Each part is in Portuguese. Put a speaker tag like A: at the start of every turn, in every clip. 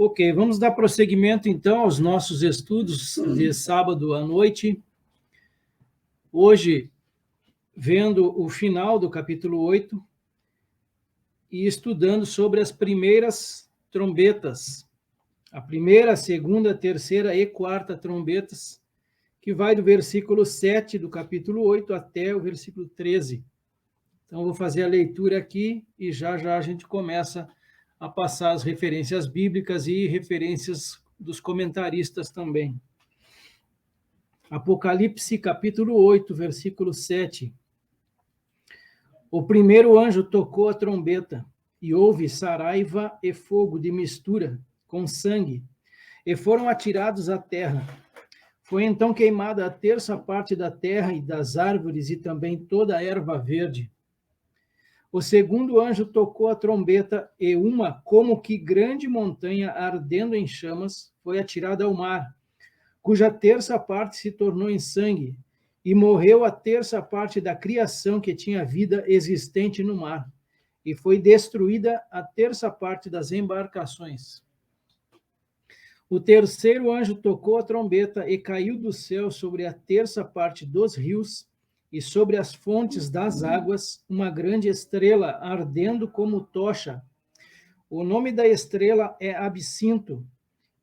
A: Ok, vamos dar prosseguimento, então, aos nossos estudos de sábado à noite. Hoje, vendo o final do capítulo 8 e estudando sobre as primeiras trombetas. A primeira, a segunda, a terceira e quarta trombetas, que vai do versículo 7 do capítulo 8 até o versículo 13. Então, vou fazer a leitura aqui e já a gente começa a passar as referências bíblicas e referências dos comentaristas também. Apocalipse, capítulo 8, versículo 7. O primeiro anjo tocou a trombeta, e houve saraiva e fogo de mistura com sangue, e foram atirados à terra. Foi então queimada a terça parte da terra e das árvores, e também toda a erva verde. O segundo anjo tocou a trombeta, e uma, como que grande montanha ardendo em chamas, foi atirada ao mar, cuja terça parte se tornou em sangue, e morreu a terça parte da criação que tinha vida existente no mar, e foi destruída a terça parte das embarcações. O terceiro anjo tocou a trombeta, e caiu do céu sobre a terça parte dos rios, e sobre as fontes das águas, uma grande estrela ardendo como tocha. O nome da estrela é Absinto,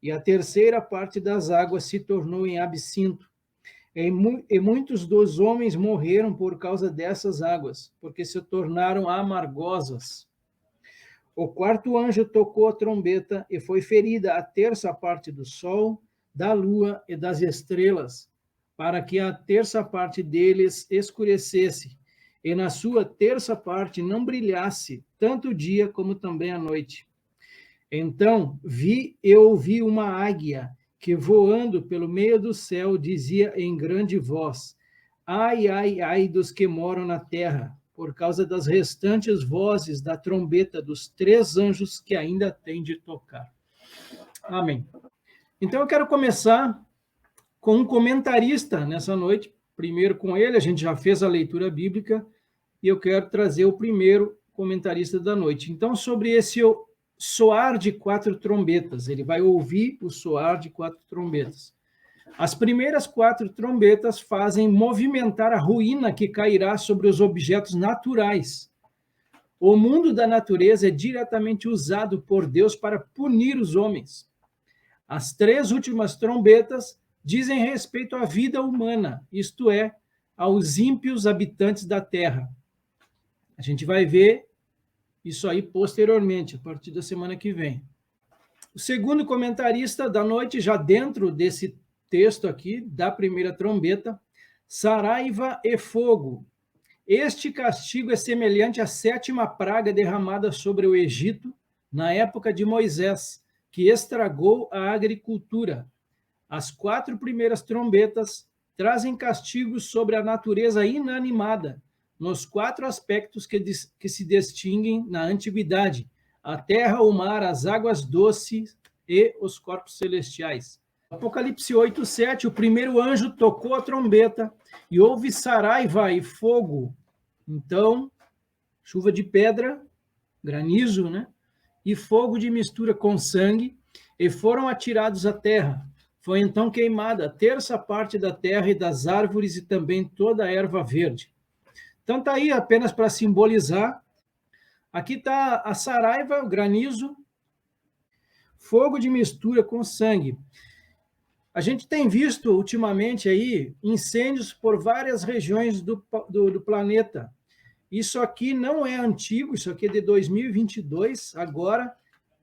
A: e a terceira parte das águas se tornou em absinto. E muitos dos homens morreram por causa dessas águas, porque se tornaram amargosas. O quarto anjo tocou a trombeta, e foi ferida a terça parte do sol, da lua e das estrelas, para que a terça parte deles escurecesse, e na sua terça parte não brilhasse tanto o dia como também a noite. Então vi e ouvi uma águia, que voando pelo meio do céu dizia em grande voz: ai, ai, ai dos que moram na terra, por causa das restantes vozes da trombeta dos três anjos que ainda têm de tocar. Amém. Então eu quero começar com um comentarista nessa noite. Primeiro com ele, a gente já fez a leitura bíblica, e eu quero trazer o primeiro comentarista da noite. Então, sobre esse soar de quatro trombetas, ele vai ouvir o soar de quatro trombetas. As primeiras quatro trombetas fazem movimentar a ruína que cairá sobre os objetos naturais. O mundo da natureza é diretamente usado por Deus para punir os homens. As três últimas trombetas dizem respeito à vida humana, isto é, aos ímpios habitantes da terra. A gente vai ver isso aí posteriormente, a partir da semana que vem. O segundo comentarista da noite, já dentro desse texto aqui, da primeira trombeta, saraiva e fogo. Este castigo é semelhante à sétima praga derramada sobre o Egito na época de Moisés, que estragou a agricultura. As quatro primeiras trombetas trazem castigos sobre a natureza inanimada, nos quatro aspectos que se distinguem na antiguidade: a terra, o mar, as águas doces e os corpos celestiais. Apocalipse 8:7, o primeiro anjo tocou a trombeta, e houve saraiva e fogo. Então, chuva de pedra, granizo, né? E fogo de mistura com sangue, e foram atirados à terra. Foi então queimada a terça parte da terra e das árvores, e também toda a erva verde. Então está aí apenas para simbolizar. Aqui está a saraiva, o granizo, fogo de mistura com sangue. A gente tem visto ultimamente aí incêndios por várias regiões do planeta. Isso aqui não é antigo, isso aqui é de 2022, agora,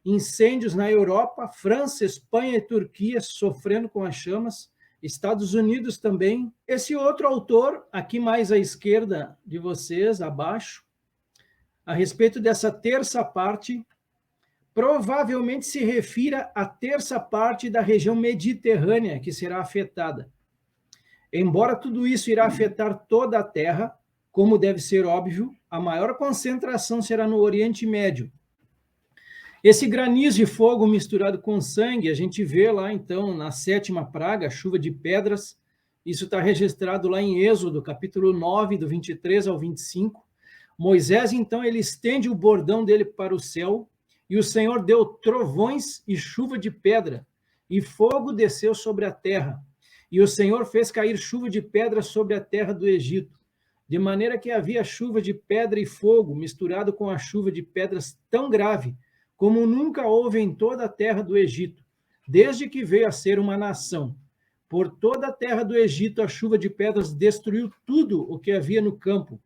A: incêndios na Europa, França, Espanha e Turquia sofrendo com as chamas, Estados Unidos também. Esse outro autor, aqui mais à esquerda de vocês, abaixo, a respeito dessa terça parte, provavelmente se refira à terça parte da região mediterrânea que será afetada. Embora tudo isso irá afetar toda a Terra, como deve ser óbvio, a maior concentração será no Oriente Médio. Esse granizo e fogo misturado com sangue, a gente vê lá, então, na sétima praga, chuva de pedras. Isso está registrado lá em Êxodo, capítulo 9, do 23 ao 25. Moisés, então, ele estende o bordão dele para o céu, E o Senhor deu trovões e chuva de pedra, e fogo desceu sobre a terra. E o Senhor fez cair chuva de pedra sobre a terra do Egito, de maneira que havia chuva de pedra e fogo misturado com a chuva de pedras tão grave, como nunca houve em toda a terra do Egito, desde que veio a ser uma nação. Por toda a terra do Egito, a chuva de pedras destruiu tudo o que havia no campo,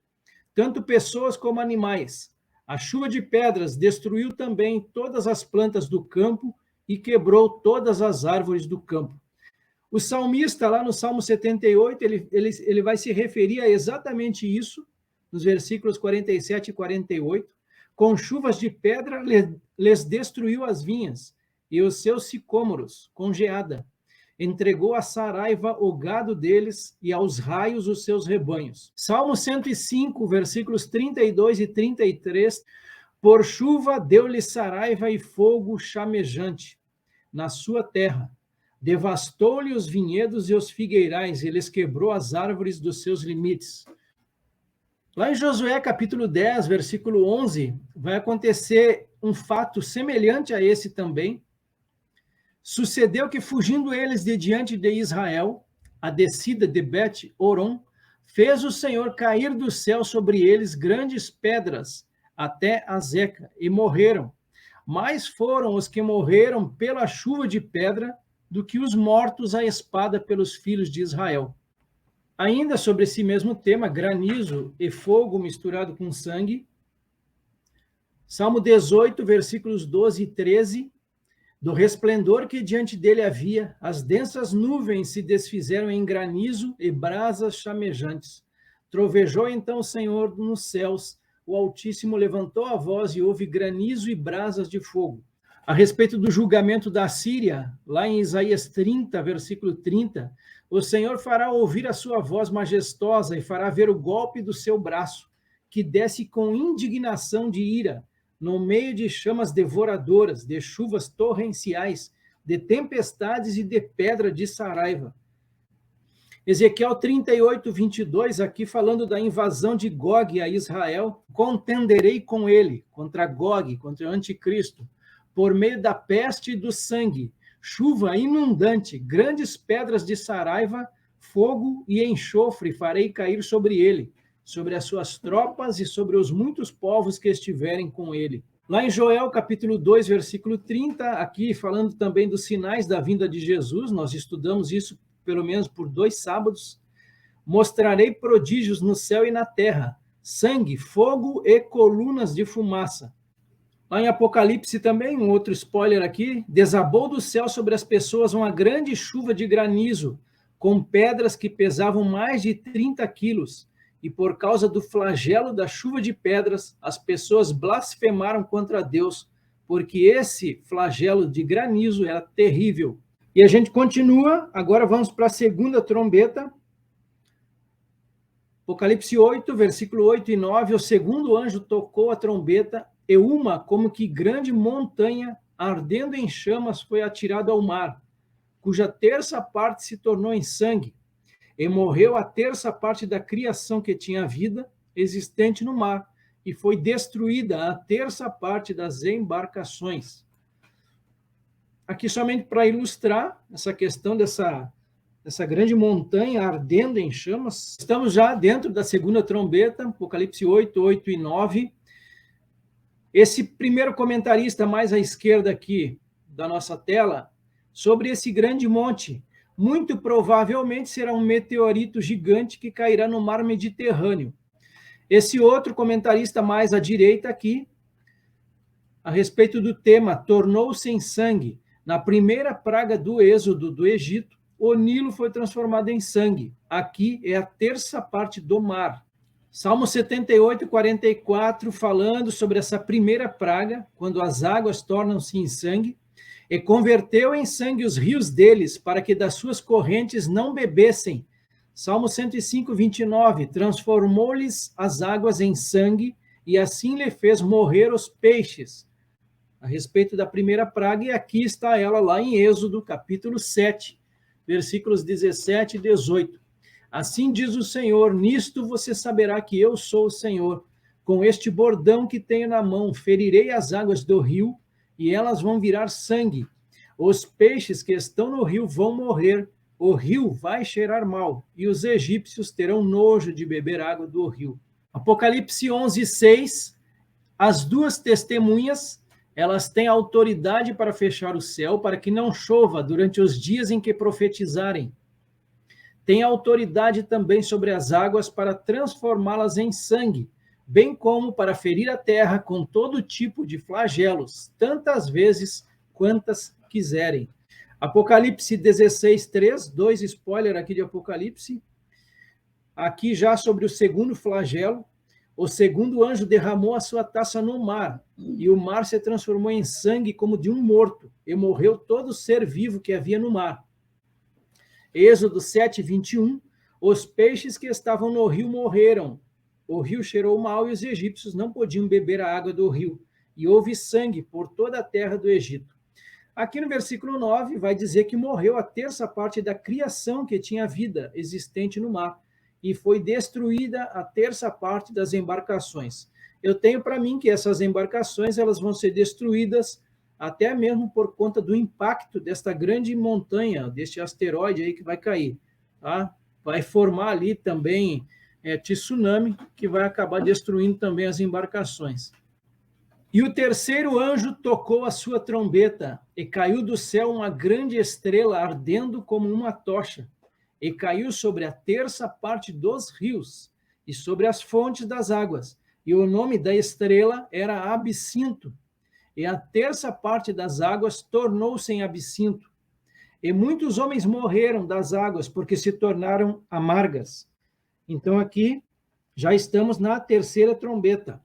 A: tanto pessoas como animais. A chuva de pedras destruiu também todas as plantas do campo e quebrou todas as árvores do campo. O salmista, lá no Salmo 78, ele vai se referir a exatamente isso, nos versículos 47 e 48. Com chuvas de pedra lhes destruiu as vinhas, e os seus sicômoros, com geada. Entregou a saraiva o gado deles, e aos raios os seus rebanhos. Salmo 105, versículos 32 e 33. Por chuva deu-lhe saraiva e fogo chamejante na sua terra. Devastou-lhe os vinhedos e os figueirais, e lhes quebrou as árvores dos seus limites. Lá em Josué, capítulo 10, versículo 11, vai acontecer um fato semelhante a esse também. Sucedeu que, fugindo eles de diante de Israel, a descida de Bet-Horon, fez o Senhor cair do céu sobre eles grandes pedras, até Azeca, e morreram. Mais foram os que morreram pela chuva de pedra do que os mortos à espada pelos filhos de Israel. Ainda sobre esse mesmo tema, granizo e fogo misturado com sangue, Salmo 18, versículos 12 e 13, do resplendor que diante dele havia, as densas nuvens se desfizeram em granizo e brasas chamejantes. Trovejou então o Senhor nos céus, o Altíssimo levantou a voz e houve granizo e brasas de fogo. A respeito do julgamento da Síria, lá em Isaías 30, versículo 30, o Senhor fará ouvir a sua voz majestosa e fará ver o golpe do seu braço, que desce com indignação de ira, no meio de chamas devoradoras, de chuvas torrenciais, de tempestades e de pedra de saraiva. Ezequiel 38, 22, aqui falando da invasão de Gog a Israel, contenderei com ele, contra Gog, contra o anticristo, por meio da peste e do sangue, chuva inundante, grandes pedras de saraiva, fogo e enxofre farei cair sobre ele, sobre as suas tropas e sobre os muitos povos que estiverem com ele. Lá em Joel, capítulo 2, versículo 30, aqui falando também dos sinais da vinda de Jesus, nós estudamos isso pelo menos por 2 sábados. Mostrarei prodígios no céu e na terra, sangue, fogo e colunas de fumaça. Lá em Apocalipse também, um outro spoiler aqui, desabou do céu sobre as pessoas uma grande chuva de granizo, com pedras que pesavam mais de 30 quilos, e por causa do flagelo da chuva de pedras, as pessoas blasfemaram contra Deus, porque esse flagelo de granizo era terrível. E a gente continua, agora vamos para a segunda trombeta. Apocalipse 8, versículo 8 e 9, o segundo anjo tocou a trombeta, e uma, como que grande montanha, ardendo em chamas, foi atirada ao mar, cuja terça parte se tornou em sangue, e morreu a terça parte da criação que tinha vida, existente no mar, e foi destruída a terça parte das embarcações. Aqui somente para ilustrar essa questão dessa grande montanha ardendo em chamas. Estamos já dentro da segunda trombeta, Apocalipse 8, 8 e 9. Esse primeiro comentarista mais à esquerda aqui da nossa tela, sobre esse grande monte, muito provavelmente será um meteorito gigante que cairá no mar Mediterrâneo. Esse outro comentarista mais à direita aqui, a respeito do tema, tornou-se em sangue. Na primeira praga do êxodo do Egito, o Nilo foi transformado em sangue. Aqui é a terça parte do mar. Salmo 78, 44, falando sobre essa primeira praga, quando as águas tornam-se em sangue, e converteu em sangue os rios deles, para que das suas correntes não bebessem. Salmo 105, 29, transformou-lhes as águas em sangue, e assim lhe fez morrer os peixes. A respeito da primeira praga, e aqui está ela lá em Êxodo, capítulo 7, versículos 17 e 18. Assim diz o Senhor, nisto você saberá que eu sou o Senhor. Com este bordão que tenho na mão, ferirei as águas do rio, e elas vão virar sangue. Os peixes que estão no rio vão morrer, o rio vai cheirar mal, e os egípcios terão nojo de beber água do rio. Apocalipse 11:6, as duas testemunhas, elas têm autoridade para fechar o céu, para que não chova durante os dias em que profetizarem. Tem autoridade também sobre as águas para transformá-las em sangue, bem como para ferir a terra com todo tipo de flagelos, tantas vezes quantas quiserem. Apocalipse 16:3, 2 spoiler aqui de Apocalipse. Aqui já sobre o segundo flagelo, o segundo anjo derramou a sua taça no mar, e o mar se transformou em sangue como de um morto, e morreu todo ser vivo que havia no mar. Êxodo 7:21, os peixes que estavam no rio morreram. O rio cheirou mal e os egípcios não podiam beber a água do rio, e houve sangue por toda a terra do Egito. Aqui no versículo 9 vai dizer que morreu a terça parte da criação que tinha vida existente no mar, e foi destruída a terça parte das embarcações. Eu tenho para mim que essas embarcações elas vão ser destruídas até mesmo por conta do impacto desta grande montanha, deste asteroide aí que vai cair. Tá? Vai formar ali também tsunami, que vai acabar destruindo também as embarcações. E o terceiro anjo tocou a sua trombeta, e caiu do céu uma grande estrela ardendo como uma tocha, e caiu sobre a terça parte dos rios e sobre as fontes das águas. E o nome da estrela era Absinto. E a terça parte das águas tornou-se em absinto. E muitos homens morreram das águas, porque se tornaram amargas. Então aqui já estamos na terceira trombeta.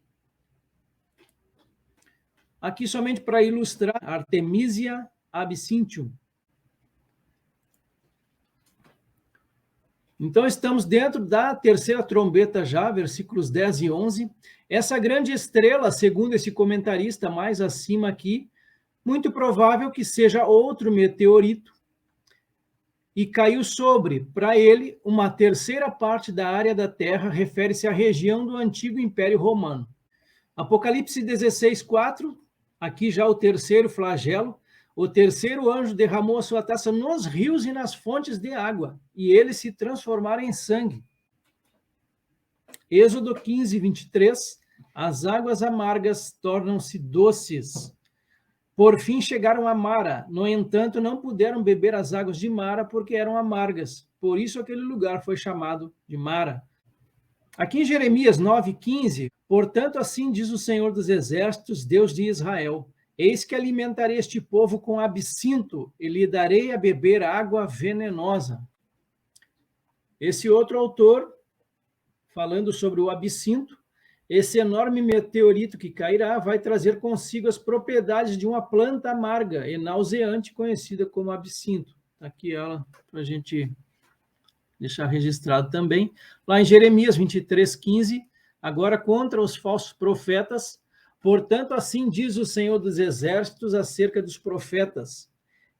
A: Aqui somente para ilustrar Artemisia absinthium. Então, estamos dentro da terceira trombeta já, versículos 10 e 11. Essa grande estrela, segundo esse comentarista mais acima aqui, muito provável que seja outro meteorito, e caiu sobre, para ele, uma terceira parte da área da Terra, refere-se à região do antigo Império Romano. Apocalipse 16:4, aqui já o terceiro flagelo. O terceiro anjo derramou a sua taça nos rios e nas fontes de água, e eles se transformaram em sangue. Êxodo 15:23, as águas amargas tornam-se doces. Por fim chegaram a Mara, no entanto não puderam beber as águas de Mara porque eram amargas, por isso aquele lugar foi chamado de Mara. Aqui em Jeremias 9:15, portanto assim diz o Senhor dos Exércitos, Deus de Israel, eis que alimentarei este povo com absinto e lhe darei a beber água venenosa. Esse outro autor, falando sobre o absinto, esse enorme meteorito que cairá vai trazer consigo as propriedades de uma planta amarga e nauseante conhecida como absinto. Aqui ela, para a gente deixar registrado também. Lá em Jeremias 23:15, agora contra os falsos profetas, portanto, assim diz o Senhor dos Exércitos acerca dos profetas: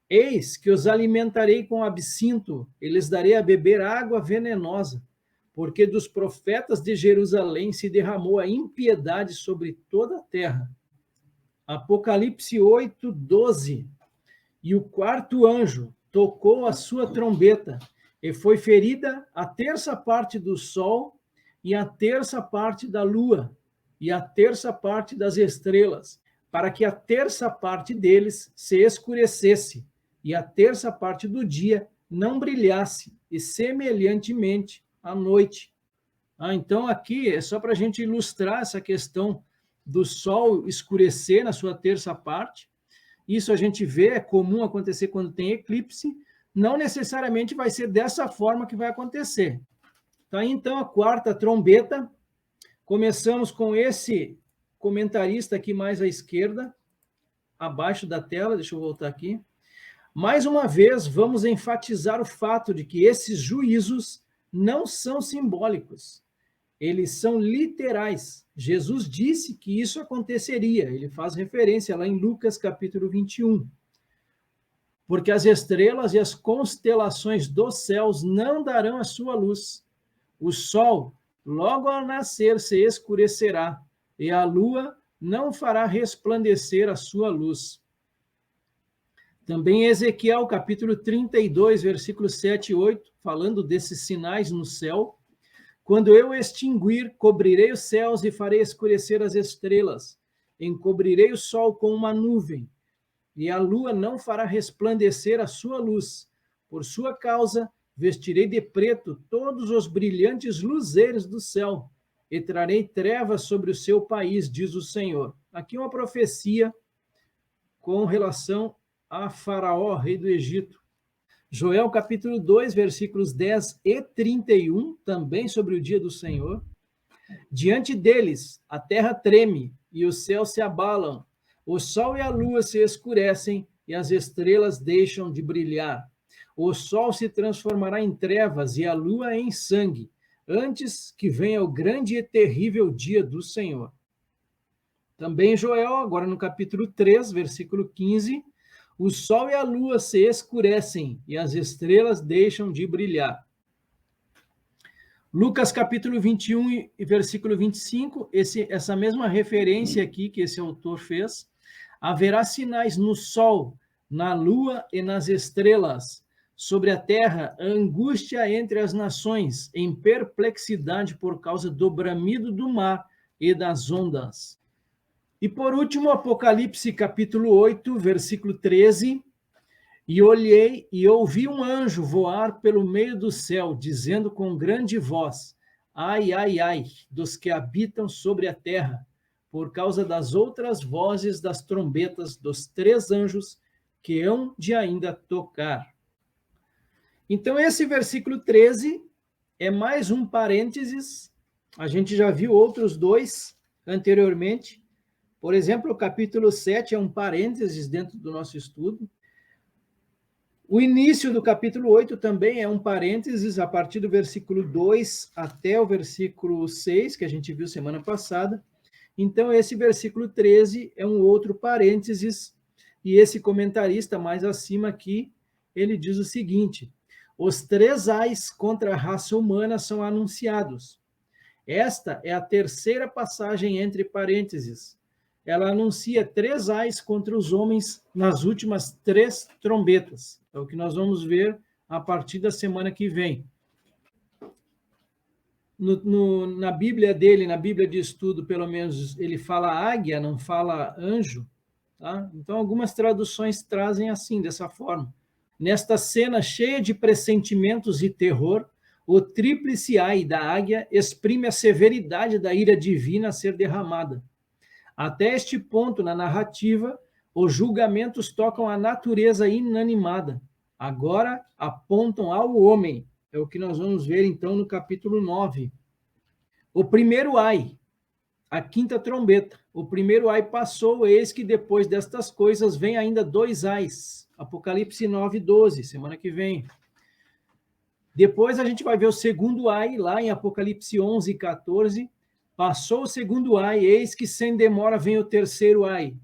A: eis que os alimentarei com absinto, e lhes darei a beber água venenosa, porque dos profetas de Jerusalém se derramou a impiedade sobre toda a terra. Apocalipse 8:12. E o quarto anjo tocou a sua trombeta, e foi ferida a terça parte do sol, e a terça parte da lua, e a terça parte das estrelas, para que a terça parte deles se escurecesse, e a terça parte do dia não brilhasse, e semelhantemente à noite. Então, aqui é só para a gente ilustrar essa questão do sol escurecer na sua terça parte. Isso a gente vê, é comum acontecer quando tem eclipse, não necessariamente vai ser dessa forma que vai acontecer. Tá, então, a quarta trombeta, começamos com esse comentarista aqui mais à esquerda, abaixo da tela, deixa eu voltar aqui. Mais uma vez, vamos enfatizar o fato de que esses juízos não são simbólicos, eles são literais. Jesus disse que isso aconteceria, ele faz referência lá em Lucas capítulo 21. Porque as estrelas e as constelações dos céus não darão a sua luz. O sol, logo ao nascer, se escurecerá, e a lua não fará resplandecer a sua luz. Também Ezequiel, capítulo 32, versículos 7 e 8, falando desses sinais no céu. Quando eu extinguir, cobrirei os céus e farei escurecer as estrelas. Encobrirei o sol com uma nuvem, e a lua não fará resplandecer a sua luz. Por sua causa, vestirei de preto todos os brilhantes luzeiros do céu, e trarei trevas sobre o seu país, diz o Senhor. Aqui uma profecia com relação a Faraó, rei do Egito. Joel, capítulo 2, versículos 10 e 31, também sobre o dia do Senhor. Diante deles, a terra treme e os céus se abalam, o sol e a lua se escurecem e as estrelas deixam de brilhar. O sol se transformará em trevas e a lua em sangue, antes que venha o grande e terrível dia do Senhor. Também Joel, agora no capítulo 3, versículo 15, o sol e a lua se escurecem e as estrelas deixam de brilhar. Lucas capítulo 21 e versículo 25, essa mesma referência aqui que esse autor fez. Haverá sinais no sol, na lua e nas estrelas. Sobre a terra, angústia entre as nações, em perplexidade por causa do bramido do mar e das ondas. E por último, Apocalipse capítulo 8, versículo 13. E olhei e ouvi um anjo voar pelo meio do céu, dizendo com grande voz: ai, ai, ai, dos que habitam sobre a terra, por causa das outras vozes das trombetas dos 3 anjos que hão de ainda tocar. Então, esse versículo 13 é mais um parênteses. A gente já viu outros 2 anteriormente. Por exemplo, o capítulo 7 é um parênteses dentro do nosso estudo. O início do capítulo 8 também é um parênteses, a partir do versículo 2 até o versículo 6, que a gente viu semana passada. Então, esse versículo 13 é um outro parênteses, e esse comentarista mais acima aqui, ele diz o seguinte: os 3 ais contra a raça humana são anunciados. Esta é a terceira passagem entre parênteses. Ela anuncia 3 ais contra os homens nas últimas 3 trombetas. É o que nós vamos ver a partir da semana que vem. Na Bíblia dele, na Bíblia de estudo, pelo menos, ele fala águia, não fala anjo. Tá? Então, algumas traduções trazem assim, dessa forma. Nesta cena cheia de pressentimentos e terror, o tríplice ai da águia exprime a severidade da ira divina a ser derramada. Até este ponto na narrativa, os julgamentos tocam a natureza inanimada. Agora apontam ao homem. É o que nós vamos ver, então, no capítulo 9. O primeiro ai, a 5ª trombeta. O primeiro ai passou, eis que depois destas coisas vem ainda 2 ais. Apocalipse 9, 12, semana que vem. Depois a gente vai ver o segundo ai, lá em Apocalipse 11, 14. Passou o segundo ai, eis que sem demora vem o terceiro ai.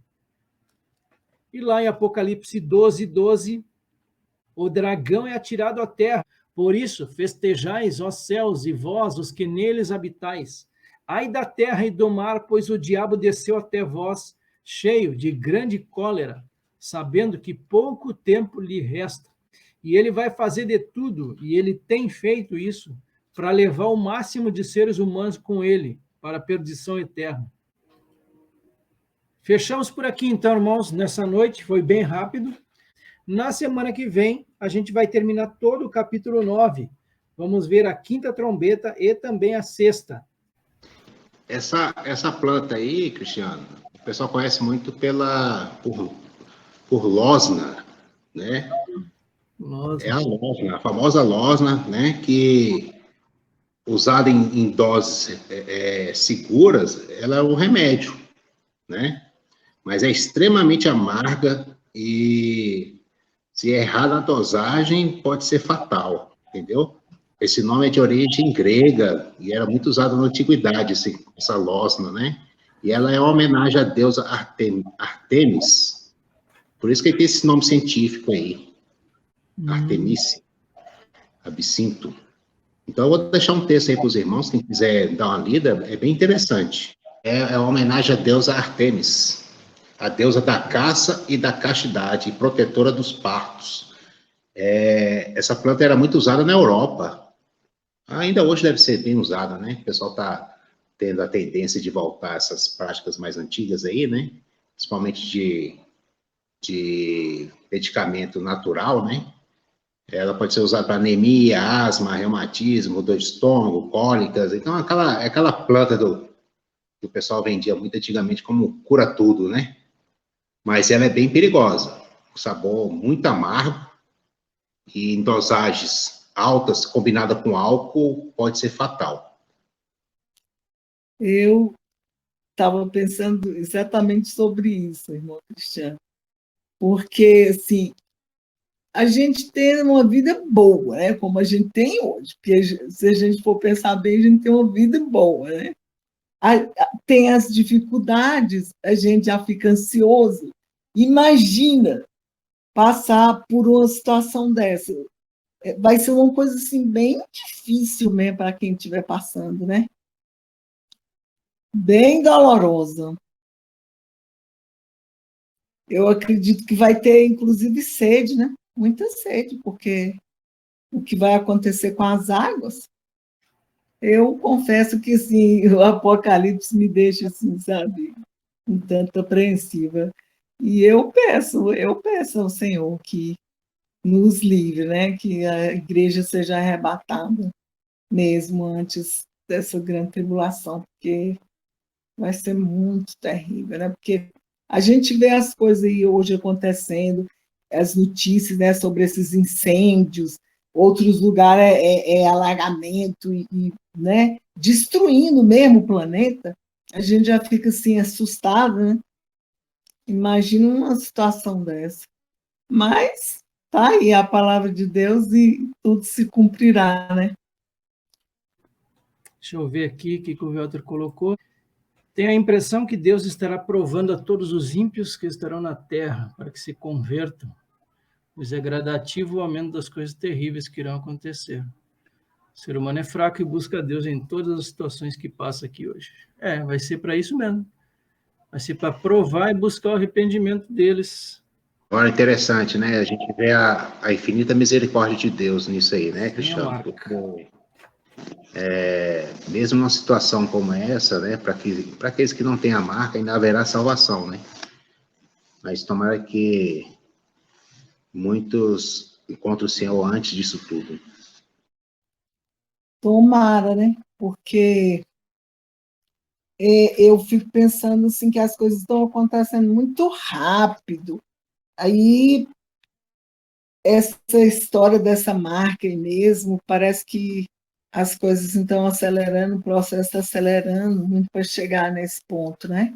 A: E lá em Apocalipse 12, 12, o dragão é atirado à terra. Por isso, festejais, ó céus, e vós, os que neles habitais. Ai da terra e do mar, pois o diabo desceu até vós, cheio de grande cólera, sabendo que pouco tempo lhe resta. E ele vai fazer de tudo, e ele tem feito isso, para levar o máximo de seres humanos com ele, para a perdição eterna. Fechamos por aqui, então, irmãos, nessa noite, foi bem rápido. Na semana que vem, a gente vai terminar todo o capítulo 9. Vamos ver a 5ª trombeta e também a 6ª.
B: Essa planta aí, Cristiano, o pessoal conhece muito por losna, né? Losna. É a losna, a famosa losna, né? Que usada em doses seguras, ela é um remédio, né? Mas é extremamente amarga e, se errar na dosagem, pode ser fatal, entendeu? Esse nome é de origem grega e era muito usado na antiguidade, essa losna, né? E ela é uma homenagem à deusa Artemis. Por isso que tem esse nome científico aí, Artemice, absinto. Então, eu vou deixar um texto aí para os irmãos, quem quiser dar uma lida, é bem interessante. É uma homenagem à deusa Artemis. a deusa da caça e da castidade, protetora dos partos. Essa planta era muito usada na Europa. Ainda hoje deve ser bem usada, né? O pessoal está tendo a tendência de voltar a essas práticas mais antigas aí, né? Principalmente de medicamento natural, né? Ela pode ser usada para anemia, asma, reumatismo, dor de estômago, cólicas. Então, aquela planta que o pessoal vendia muito antigamente como cura tudo, né? Mas ela é bem perigosa. O sabor muito amargo e em dosagens altas, combinada com álcool, pode ser fatal.
C: Eu estava pensando exatamente sobre isso, irmão Cristiano. Porque, assim, a gente tem uma vida boa, né? Como a gente tem hoje. Porque se a gente for pensar bem, a gente tem uma vida boa, né? Tem as dificuldades, a gente já fica ansioso. Imagina passar por uma situação dessa. Vai ser uma coisa assim, bem difícil mesmo para quem estiver passando, né? Bem dolorosa. Eu acredito que vai ter, inclusive, sede, né? Muita sede, porque o que vai acontecer com as águas, eu confesso que, assim, o Apocalipse me deixa, assim, sabe, um tanto apreensiva. E eu peço ao Senhor que nos livre, né? Que a igreja seja arrebatada mesmo antes dessa grande tribulação, porque vai ser muito terrível, né? Porque a gente vê as coisas aí hoje acontecendo, as notícias, né, sobre esses incêndios, outros lugares é alagamento né, destruindo mesmo o planeta. A gente já fica assim assustado, né? Imagina uma situação dessa. Mas tá aí a palavra de Deus e tudo se cumprirá, né?
A: Deixa eu ver aqui o que o Walter colocou. Tenho a impressão que Deus estará provando a todos os ímpios que estarão na terra, para que se convertam, pois é gradativo o aumento das coisas terríveis que irão acontecer. O ser humano é fraco e busca Deus em todas as situações que passa aqui hoje. Vai ser para isso mesmo. Vai ser para provar e buscar o arrependimento deles.
B: Agora, interessante, né? A gente vê a infinita misericórdia de Deus nisso aí, né, Cristiano? Porque, mesmo numa situação como essa, né, para aqueles que não têm a marca, ainda haverá salvação, né? Mas tomara que muitos encontrem o Senhor antes disso tudo.
C: Tomara, né? Porque eu fico pensando assim que as coisas estão acontecendo muito rápido. Aí essa história dessa marca aí mesmo, parece que as coisas estão acelerando, o processo está acelerando muito para chegar nesse ponto, né?